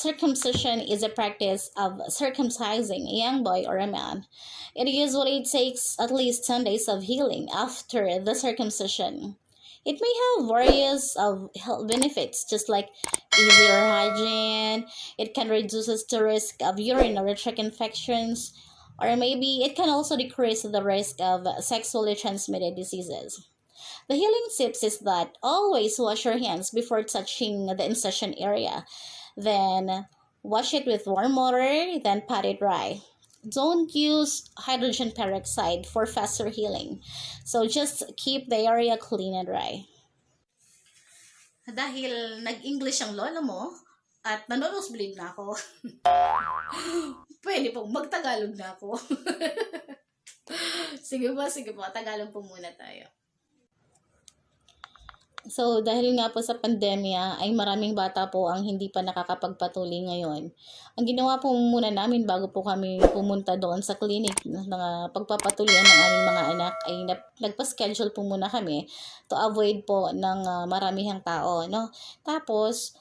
circumcision is a practice of circumcising a young boy or a man. It usually takes at least 10 days of healing after the circumcision. It may have various of health benefits, just like easier hygiene. It can reduce the risk of urinary tract infections, or maybe it can also decrease the risk of sexually transmitted diseases. The healing tips is that always wash your hands before touching the incision area. Then wash it with warm water, then pat it dry. Don't use hydrogen peroxide for faster healing. So just keep the area clean and dry. Dahil nag-English ang lola mo at nanonosbleed na ako, pwede pong magtagalog na ako. Sige po, Tagalog po muna tayo. So, dahil nga po sa pandemya, ay maraming bata po ang hindi pa nakakapagpatuloy ngayon. Ang ginawa po muna namin bago po kami pumunta doon sa clinic na pagpapatuloyan ng aming mga anak, ay nagpa-schedule po muna kami to avoid po ng maramihang tao, no? Tapos,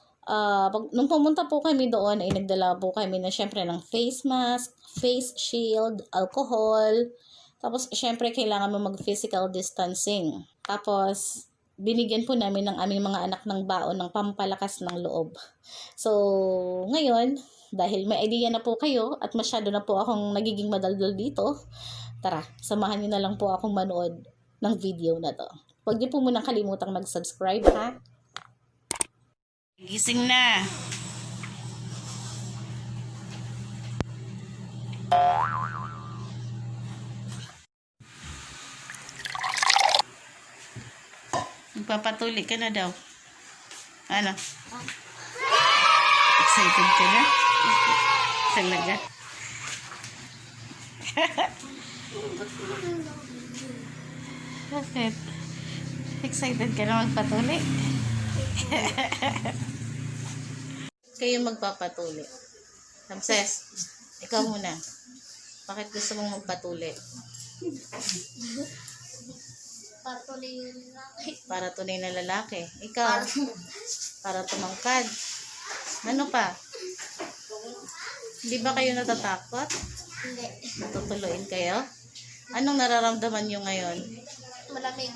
nung pumunta po kami doon, ay nagdala po kami na syempre ng face mask, face shield, alcohol. Tapos, syempre, kailangan mo mag-physical distancing. Tapos, binigyan po namin ng aming mga anak ng baon ng pampalakas ng loob. So, ngayon, dahil may idea na po kayo at masyado na po akong nagiging madaldal dito, tara, samahan niyo na lang po akong manood ng video na to. Huwag niyo po munang kalimutang mag-subscribe, ha? Gising na! Magpapatuli ka na daw. Ano? Excited ka na? Talaga? Bakit? Excited ka na magpatuli? Kayo magpapatuli. Ramses, ikaw muna. Bakit gusto mong magpatuli? Para tunay na lalaki. Ikaw? Para tumangkad. Ano pa? Hindi ba kayo natatakot? Hindi. Natutuluin kayo? Anong nararamdaman nyo ngayon? Malamig.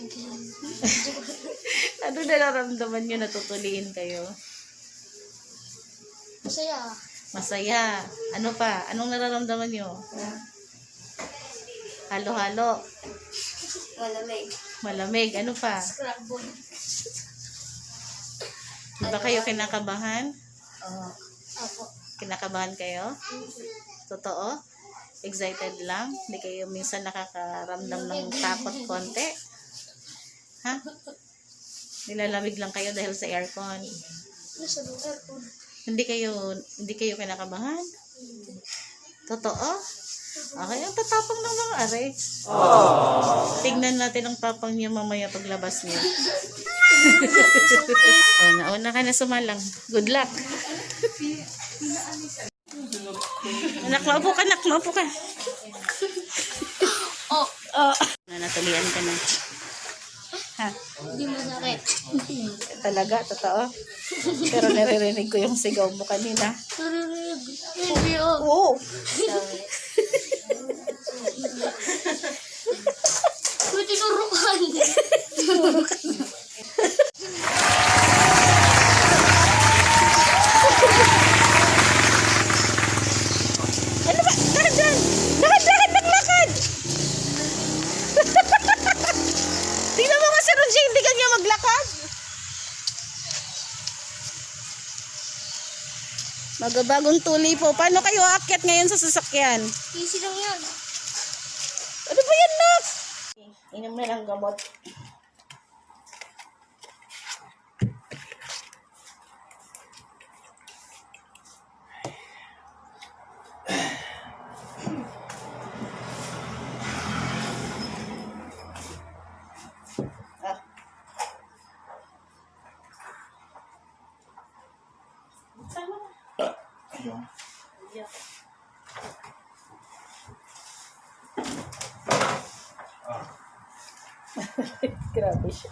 Ano nararamdaman nyo natutuliin kayo? Masaya. Masaya. Ano pa? Anong nararamdaman nyo? Halo-halo. Malamig. Malamig. Ano pa? Scrabble. Di ba kayo kinakabahan? Oo. Ako. Kinakabahan kayo? Totoo? Excited lang? Hindi kayo minsan nakakaramdam ng takot konti? Ha? Nilalamig lang kayo dahil sa aircon? Nasa aircon. Hindi kayo kinakabahan? Totoo? Okay, ang tatapang ng mga aray. Tignan natin ang tapang niya mamaya paglabas niya. Nauna ka na sumalang. Good luck. Anak, maupo ka, anak. Maupo ka. Natulian ka na. Ha? Hindi masakit. Talaga, totoo. Pero naririnig ko yung sigaw mo kanina. Hindi oh. Oo. May tinurukan. Ano ba? Dahan-dahan! Dahan-dahan! Naglakad! Tingnan mo nga si Ronji, hindi ka niya maglakad. Magabagong tuli po. Paano kayo aakyat ngayon sa sasakyan? Easy lang yan. Ano ba yan, Nak? Inom na lang gamot. Sama na. Ayun. Yeah. Grabe siya.